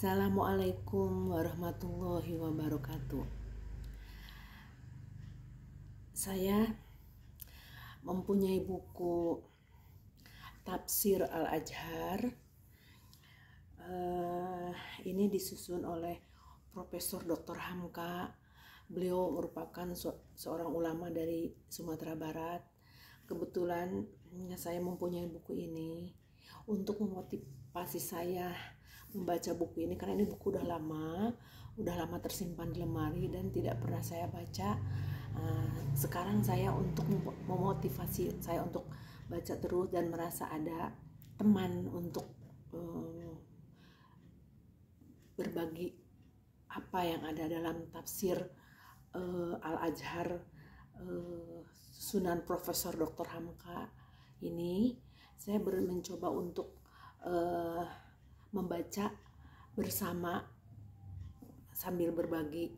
Assalamualaikum warahmatullahi wabarakatuh. Saya mempunyai buku Tafsir Al-Azhar. Ini disusun oleh Profesor Dr. Hamka. Beliau merupakan seorang ulama dari Sumatera Barat. Kebetulan saya mempunyai buku ini untuk memotivasi saya membaca buku ini, karena ini buku udah lama tersimpan di lemari dan tidak pernah saya baca. Sekarang saya untuk memotivasi saya untuk baca terus dan merasa ada teman untuk berbagi apa yang ada dalam tafsir Al-Azhar Sunan Profesor Dr. Hamka ini. Saya mencoba untuk membaca bersama sambil berbagi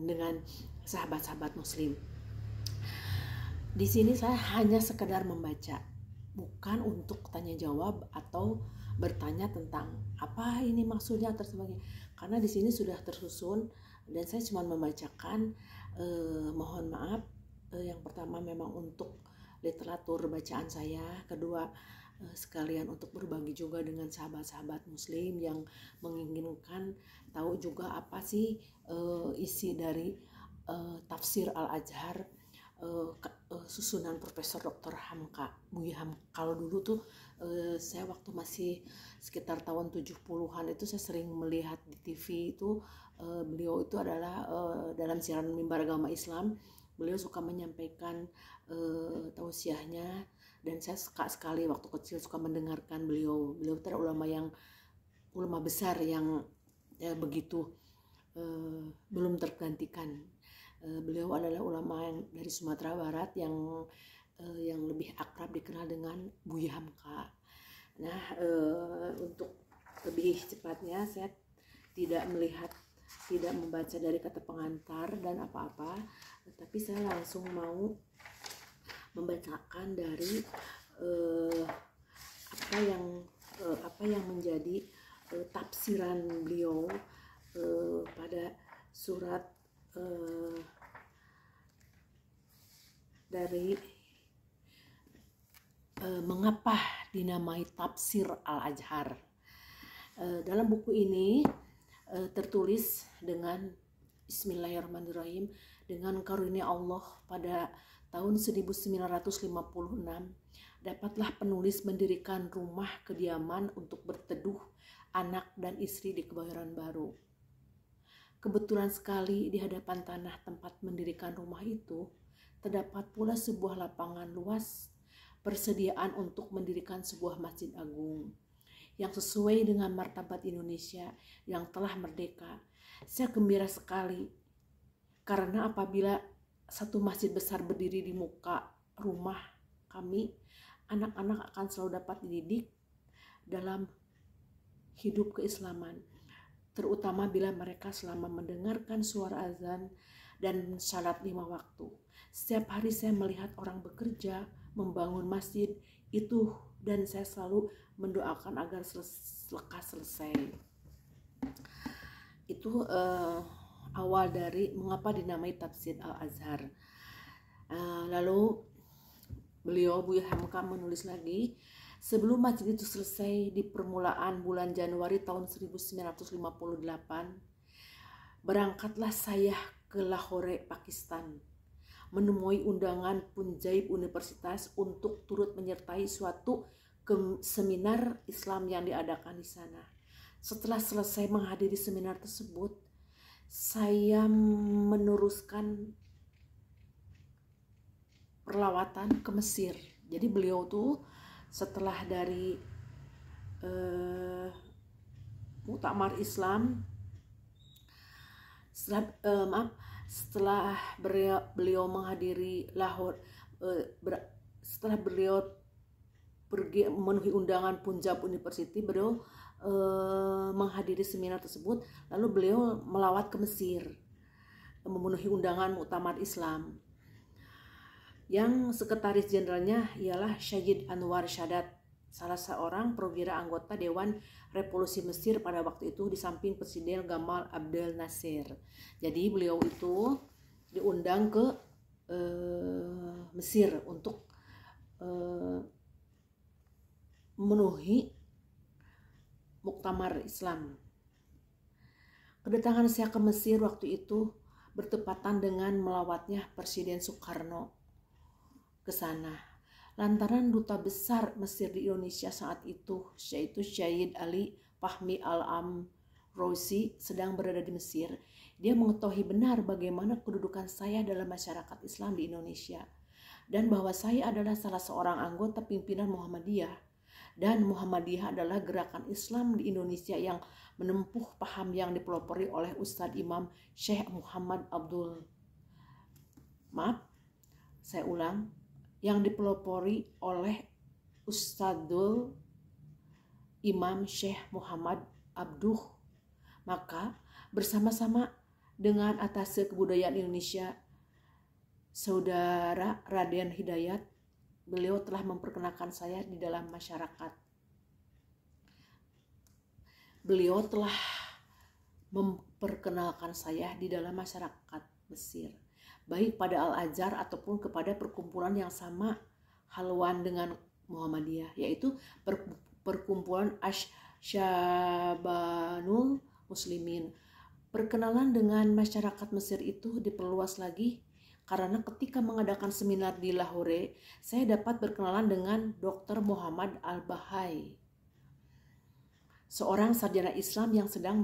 dengan sahabat-sahabat muslim. Di sini saya hanya sekedar membaca, bukan untuk tanya jawab atau bertanya tentang apa ini maksudnya atau sebagainya, karena di sini sudah tersusun dan saya cuma membacakan. Mohon maaf, yang pertama memang untuk literatur bacaan saya, kedua sekalian untuk berbagi juga dengan sahabat-sahabat muslim yang menginginkan tahu juga apa sih isi dari tafsir Al-Azhar susunan Profesor Dr. Hamka, Buya Hamka. Kalau dulu tuh saya waktu masih sekitar tahun 70-an itu saya sering melihat di TV itu beliau itu adalah dalam siaran mimbar agama Islam, beliau suka menyampaikan tausiahnya, dan saya suka sekali waktu kecil suka mendengarkan beliau itu ulama besar yang begitu belum tergantikan. Beliau adalah ulama yang dari Sumatera Barat yang lebih akrab dikenal dengan Buya Hamka. Nah, untuk lebih cepatnya saya tidak membaca dari kata pengantar dan apa-apa, tapi saya langsung mau membacakan dari apa yang menjadi tafsiran beliau pada surat dari mengapa dinamai tafsir Al-Azhar. Dalam buku ini tertulis dengan Bismillahirrahmanirrahim, dengan karunia Allah pada tahun 1956 dapatlah penulis mendirikan rumah kediaman untuk berteduh anak dan istri di Kebayoran Baru. Kebetulan sekali di hadapan tanah tempat mendirikan rumah itu terdapat pula sebuah lapangan luas, persediaan untuk mendirikan sebuah masjid agung yang sesuai dengan martabat Indonesia yang telah merdeka. Saya gembira sekali karena apabila satu masjid besar berdiri di muka rumah kami, anak-anak akan selalu dapat dididik dalam hidup keislaman, terutama bila mereka selama mendengarkan suara azan dan salat 5 waktu. Setiap hari saya melihat orang bekerja membangun masjid itu dan saya selalu mendoakan agar lekas selesai. Itu awal dari mengapa dinamai tafsir Al-Azhar. Lalu beliau Buya Hamka menulis lagi, sebelum masjid itu selesai di permulaan bulan Januari tahun 1958, berangkatlah saya ke Lahore, Pakistan, menemui undangan Punjab Universitas untuk turut menyertai suatu seminar Islam yang diadakan di sana. Setelah selesai menghadiri seminar tersebut, saya meneruskan perlawatan ke Mesir. Jadi beliau tuh setelah dari Muktamar Islam, setelah beliau menghadiri Lahore, setelah beliau pergi memenuhi undangan Punjab University, beliau menghadiri seminar tersebut, lalu beliau melawat ke Mesir memenuhi undangan Muktamar Islam yang sekretaris jenderalnya ialah Syed Anwar Sadat salah seorang perwira anggota Dewan Revolusi Mesir pada waktu itu di samping Presiden Gamal Abdel Nasser. Jadi beliau itu diundang ke Mesir untuk memenuhi muktamar Islam. Kedatangan saya ke Mesir waktu itu bertepatan dengan melawatnya Presiden Soekarno ke sana. Lantaran duta besar Mesir di Indonesia saat itu, yaitu Syed Ali Fahmi Al-Amrozi, sedang berada di Mesir. Dia mengetahui benar bagaimana kedudukan saya dalam masyarakat Islam di Indonesia, dan bahwa saya adalah salah seorang anggota pimpinan Muhammadiyah. Dan Muhammadiyah adalah gerakan Islam di Indonesia yang menempuh paham yang dipelopori oleh Ustadz Imam Syekh Muhammad Abdul. Yang dipelopori oleh Ustadzul Imam Syekh Muhammad Abduh. Maka bersama-sama dengan Atase Kebudayaan Indonesia, Saudara Raden Hidayat, beliau telah memperkenalkan saya di dalam masyarakat. Beliau telah memperkenalkan saya di dalam masyarakat Mesir, baik pada Al-Azhar ataupun kepada perkumpulan yang sama haluan dengan Muhammadiyah, yaitu perkumpulan Asyabanul Muslimin. Perkenalan dengan masyarakat Mesir itu diperluas lagi karena ketika mengadakan seminar di Lahore, saya dapat berkenalan dengan Dr. Muhammad Al-Bahai, seorang sarjana Islam yang sedang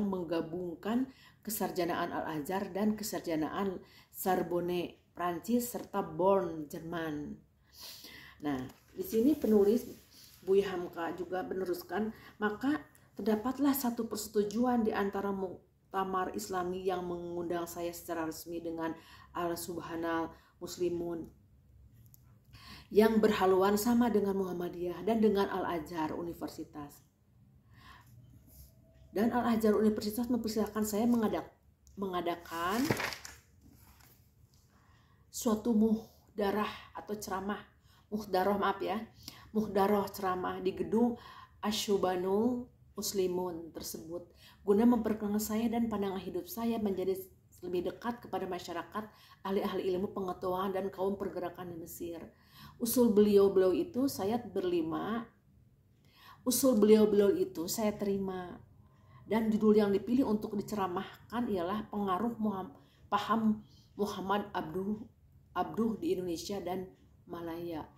menggabungkan kesarjanaan Al-Azhar dan kesarjanaan Sorbonne Prancis serta Bonn Jerman. Nah, di sini penulis Buya Hamka juga meneruskan, maka terdapatlah satu persetujuan di antara Muktamar Islami yang mengundang saya secara resmi dengan Al-Subhanal Muslimun yang berhaluan sama dengan Muhammadiyah dan dengan Al-Azhar Universitas. Dan Al-Azhar Universitas mempersilahkan saya mengadakan suatu muhdarah atau ceramah, muhdaroh ceramah di gedung Asyabanul Muslimun tersebut, guna memperkenalkan saya dan pandangan hidup saya menjadi lebih dekat kepada masyarakat, ahli-ahli ilmu pengetahuan dan kaum pergerakan di Mesir. Usul beliau itu saya terima, dan judul yang dipilih untuk diceramahkan ialah pengaruh paham Muhammad Abduh di Indonesia dan Malaya.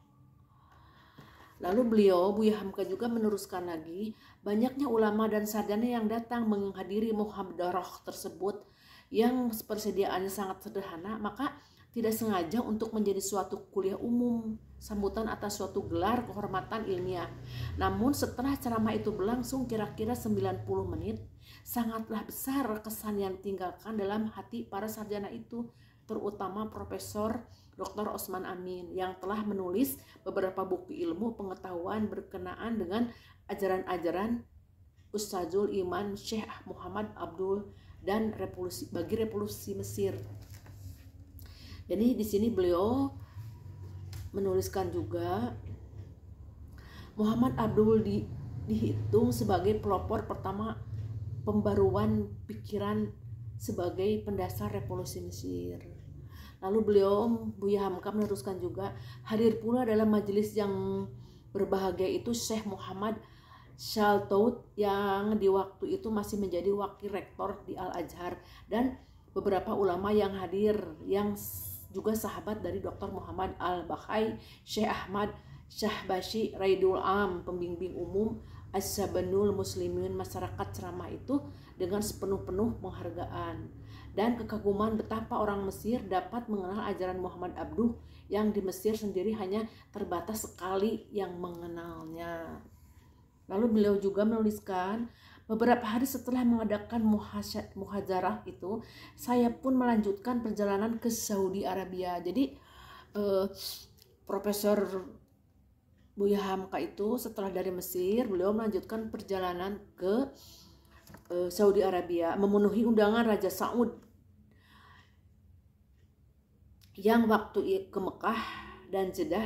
Lalu Buya Hamka juga meneruskan lagi, banyaknya ulama dan sarjana yang datang menghadiri muhadaroh tersebut yang persediaannya sangat sederhana, maka tidak sengaja untuk menjadi suatu kuliah umum, sambutan atas suatu gelar kehormatan ilmiah. Namun setelah ceramah itu berlangsung kira-kira 90 menit, sangatlah besar kesan yang ditinggalkan dalam hati para sarjana itu, terutama Profesor Dr. Osman Amin yang telah menulis beberapa buku ilmu pengetahuan berkenaan dengan ajaran-ajaran Ustadzul Imam Syekh Muhammad Abdul dan revolusi Mesir. Jadi di sini beliau menuliskan juga Muhammad Abdul dihitung sebagai pelopor pertama pembaruan pikiran sebagai pendasar revolusi Mesir. Lalu Buya Hamka meneruskan juga, hadir pula dalam majelis yang berbahagia itu Syekh Muhammad Shaltout yang di waktu itu masih menjadi wakil rektor di Al-Azhar, dan beberapa ulama yang hadir yang juga sahabat dari Dr. Muhammad Al-Bahai, Syekh Ahmad Syahbashi Raidul Am, pembimbing umum Asyabanul Muslimin. Masyarakat ceramah itu dengan sepenuh-penuh penghargaan dan kekaguman betapa orang Mesir dapat mengenal ajaran Muhammad Abduh yang di Mesir sendiri hanya terbatas sekali yang mengenalnya. Lalu beliau juga menuliskan, beberapa hari setelah mengadakan muhadzarah itu, saya pun melanjutkan perjalanan ke Saudi Arabia. Jadi Profesor Buya Hamka itu setelah dari Mesir, beliau melanjutkan perjalanan ke Saudi Arabia, memenuhi undangan Raja Saud yang waktu ke Mekah dan Jeddah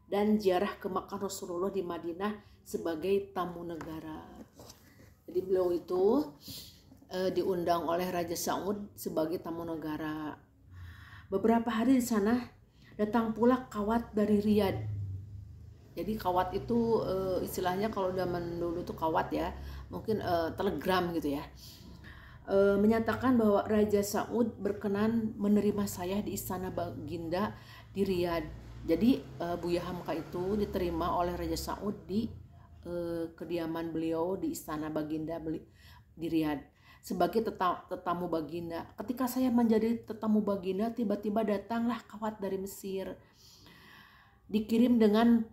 dan ziarah ke makam Rasulullah di Madinah sebagai tamu negara. Jadi beliau itu diundang oleh Raja Saud sebagai tamu negara. Beberapa hari di sana datang pula kawat dari Riyadh. Jadi kawat itu istilahnya kalau zaman dulu tuh kawat ya, mungkin telegram gitu ya. Menyatakan bahwa Raja Saud berkenan menerima saya di Istana Baginda di Riyadh. Jadi Buya Hamka itu diterima oleh Raja Saud di kediaman beliau di Istana Baginda di Riyadh sebagai tetamu Baginda. Ketika saya menjadi tetamu Baginda, tiba-tiba datanglah kawat dari Mesir, dikirim dengan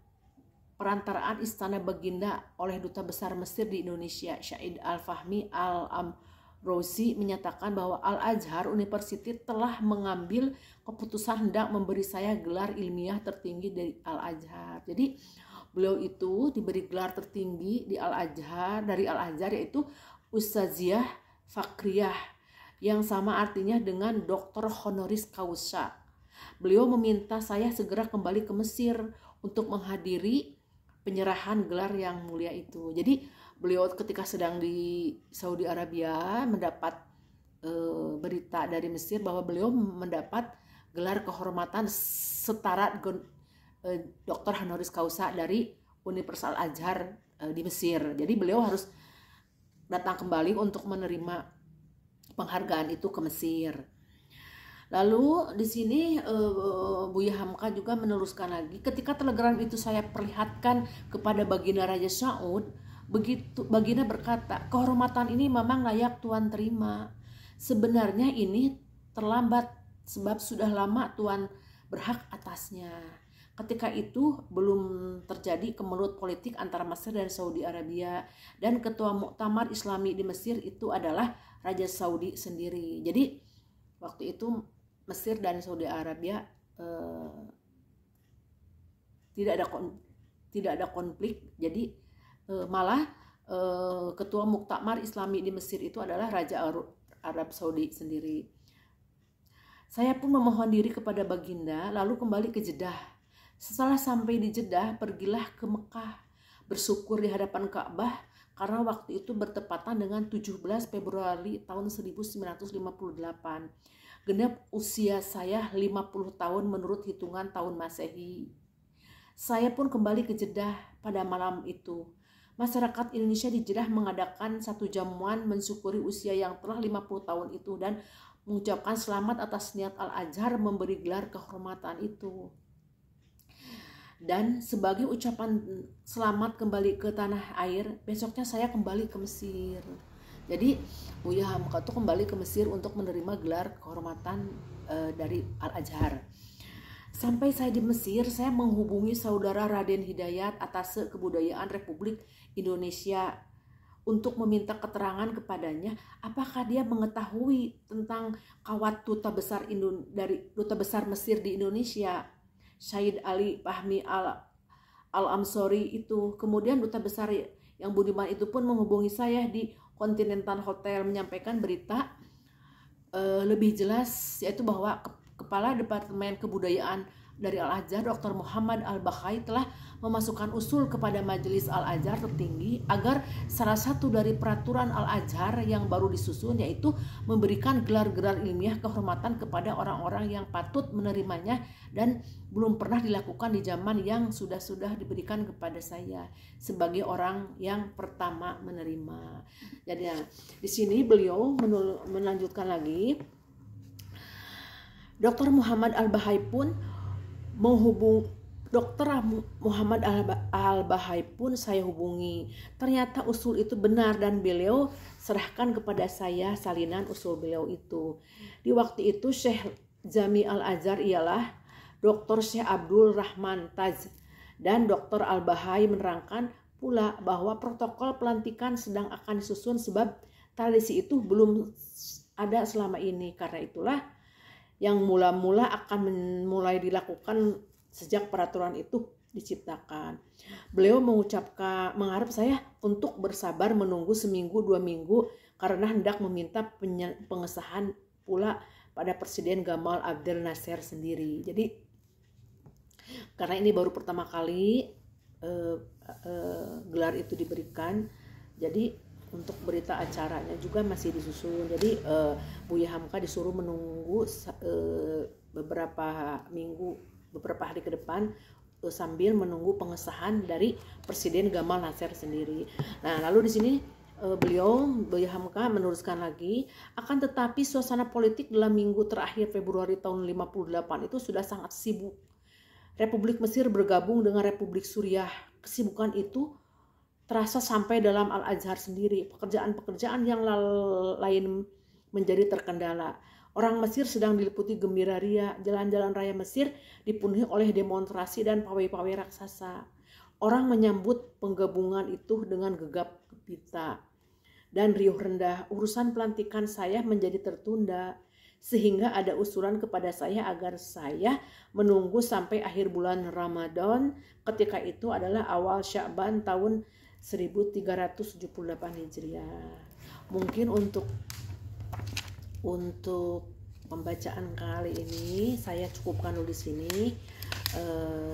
perantaraan Istana Baginda oleh Duta Besar Mesir di Indonesia, Syahid Al-Fahmi Al-Amrozi, menyatakan bahwa Al-Azhar University telah mengambil keputusan hendak memberi saya gelar ilmiah tertinggi dari Al-Azhar. Jadi beliau itu diberi gelar tertinggi di Al-Azhar, dari Al-Azhar, yaitu Ustaziah Fakriyah, yang sama artinya dengan doktor honoris causa. Beliau meminta saya segera kembali ke Mesir untuk menghadiri penyerahan gelar yang mulia itu. Jadi beliau ketika sedang di Saudi Arabia mendapat berita dari Mesir bahwa beliau mendapat gelar kehormatan setara doktor honoris causa dari Universitas Al-Azhar di Mesir. Jadi beliau harus datang kembali untuk menerima penghargaan itu ke Mesir. Lalu di sini Buya Hamka juga meneruskan lagi, ketika telegram itu saya perlihatkan kepada Baginda Raja Saud, begitu Baginda berkata, kehormatan ini memang layak Tuan terima. Sebenarnya ini terlambat sebab sudah lama Tuan berhak atasnya. Ketika itu belum terjadi kemelut politik antara Mesir dan Saudi Arabia, dan ketua Muktamar Islami di Mesir itu adalah Raja Saudi sendiri. Jadi waktu itu Mesir dan Saudi Arabia tidak ada konflik. Jadi malah ketua Muktamar Islami di Mesir itu adalah Raja Arab Saudi sendiri. Saya pun memohon diri kepada Baginda lalu kembali ke Jeddah. Setelah sampai di Jeddah, pergilah ke Mekah, bersyukur di hadapan Ka'bah karena waktu itu bertepatan dengan 17 Februari tahun 1958. Genap usia saya 50 tahun menurut hitungan tahun Masehi. Saya pun kembali ke Jeddah pada malam itu. Masyarakat Indonesia di Jeddah mengadakan satu jamuan mensyukuri usia yang telah 50 tahun itu dan mengucapkan selamat atas niat Al-Azhar memberi gelar kehormatan itu. Dan sebagai ucapan selamat kembali ke tanah air, besoknya saya kembali ke Mesir. Jadi Buya Hamka itu kembali ke Mesir untuk menerima gelar kehormatan dari Al-Azhar. Sampai saya di Mesir, saya menghubungi saudara Raden Hidayat Atase Kebudayaan Republik Indonesia untuk meminta keterangan kepadanya apakah dia mengetahui tentang kawat duta besar Mesir di Indonesia, Syahid Ali Fahmi Al-Amsori itu. Kemudian duta besar yang budiman itu pun menghubungi saya di Continental Hotel menyampaikan berita lebih jelas, yaitu bahwa Kepala Departemen Kebudayaan dari Al-Azhar, Dr. Muhammad Al-Bakhai, telah memasukkan usul kepada Majelis Al-Azhar tertinggi agar salah satu dari peraturan Al-Azhar yang baru disusun, yaitu memberikan gelar-gelar ilmiah kehormatan kepada orang-orang yang patut menerimanya dan belum pernah dilakukan di zaman yang sudah diberikan kepada saya sebagai orang yang pertama menerima. Jadi di sini beliau melanjutkan lagi, Dr. Muhammad Al-Bakhai pun Dr. Muhammad Al-Bakhai pun saya hubungi. Ternyata usul itu benar dan beliau serahkan kepada saya salinan usul beliau itu. Di waktu itu Syekh Jami Al-Azhar ialah Dr. Syekh Abdul Rahman Taj, dan Dr. Al-Bakhai menerangkan pula bahwa protokol pelantikan sedang akan disusun sebab tradisi itu belum ada selama ini. Karena itulah yang mula-mula akan mulai dilakukan sejak peraturan itu diciptakan. Beliau mengharap saya untuk bersabar menunggu seminggu 2 minggu karena hendak meminta pengesahan pula pada Presiden Gamal Abdel Nasser sendiri. Jadi karena ini baru pertama kali gelar itu diberikan. Jadi untuk berita acaranya juga masih disusun. Jadi Buya Hamka disuruh menunggu beberapa hari ke depan sambil menunggu pengesahan dari Presiden Gamal Nasser sendiri. Nah, lalu di sini Buya Hamka meneruskan lagi, akan tetapi suasana politik dalam minggu terakhir Februari tahun 58 itu sudah sangat sibuk. Republik Mesir bergabung dengan Republik Suriah. Kesibukan itu terasa sampai dalam Al-Azhar sendiri. Pekerjaan-pekerjaan yang lain menjadi terkendala. Orang Mesir sedang diliputi gembira ria. Jalan-jalan raya Mesir dipenuhi oleh demonstrasi dan pawai-pawai raksasa. Orang menyambut penggabungan itu dengan gegap gempita dan riuh rendah. Urusan pelantikan saya menjadi tertunda, sehingga ada usulan kepada saya agar saya menunggu sampai akhir bulan Ramadan. Ketika itu adalah awal Sya'ban tahun 1378 Hijriah. Mungkin untuk pembacaan kali ini saya cukupkan dulu di sini.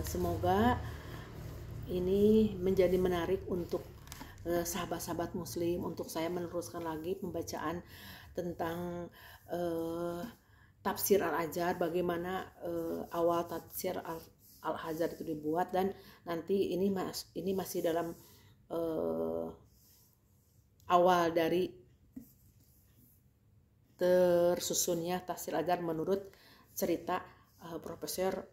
Semoga ini menjadi menarik untuk sahabat-sahabat muslim, untuk saya meneruskan lagi pembacaan tentang tafsir Al-Azhar, bagaimana awal tafsir Al-Azhar itu dibuat, dan nanti ini masih dalam awal dari tersusunnya tafsir Al-Azhar menurut cerita Profesor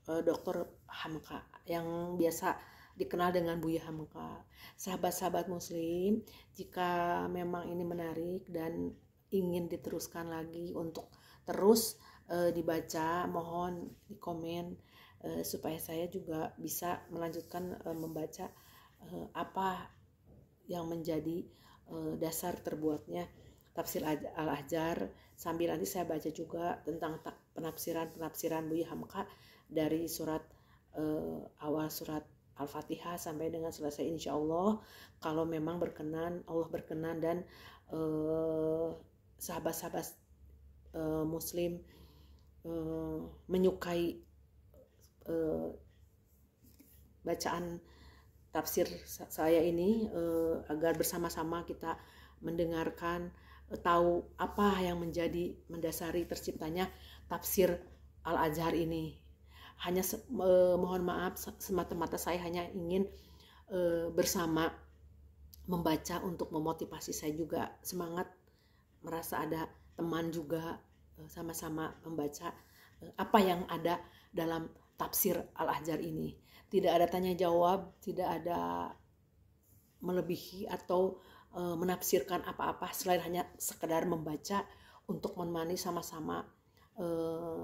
Dr. Hamka yang biasa dikenal dengan Buya Hamka. Sahabat-sahabat muslim, jika memang ini menarik dan ingin diteruskan lagi untuk terus dibaca, mohon di komen supaya saya juga bisa melanjutkan membaca apa yang menjadi dasar terbuatnya tafsir Al-Azhar, sambil nanti saya baca juga tentang penafsiran Buya Hamka dari surat awal surat Al-Fatihah sampai dengan selesai, insya Allah, kalau memang Allah berkenan dan sahabat-sahabat muslim menyukai bacaan tafsir saya ini, agar bersama-sama kita mendengarkan, tahu apa yang menjadi mendasari terciptanya tafsir Al-Azhar ini. Hanya mohon maaf, semata-mata saya hanya ingin bersama membaca untuk memotivasi saya juga semangat, merasa ada teman juga sama-sama membaca apa yang ada dalam tafsir Al-Azhar ini. Tidak ada tanya jawab, tidak ada melebihi atau menafsirkan apa-apa selain hanya sekedar membaca untuk menemani sama-sama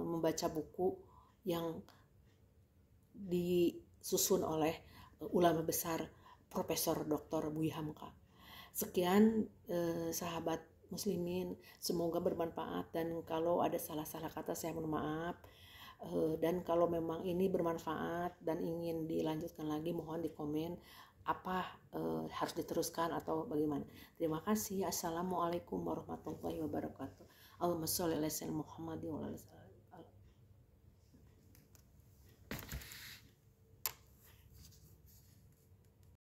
membaca buku yang disusun oleh ulama besar Profesor Dr. Buya Hamka. Sekian sahabat muslimin, semoga bermanfaat, dan kalau ada salah-salah kata saya mohon maaf. Dan kalau memang ini bermanfaat dan ingin dilanjutkan lagi, mohon di komen apa harus diteruskan atau bagaimana. Terima kasih. Assalamualaikum warahmatullahi wabarakatuh. Allahumma sholli ala sayyidina Muhammad wa ala alihi.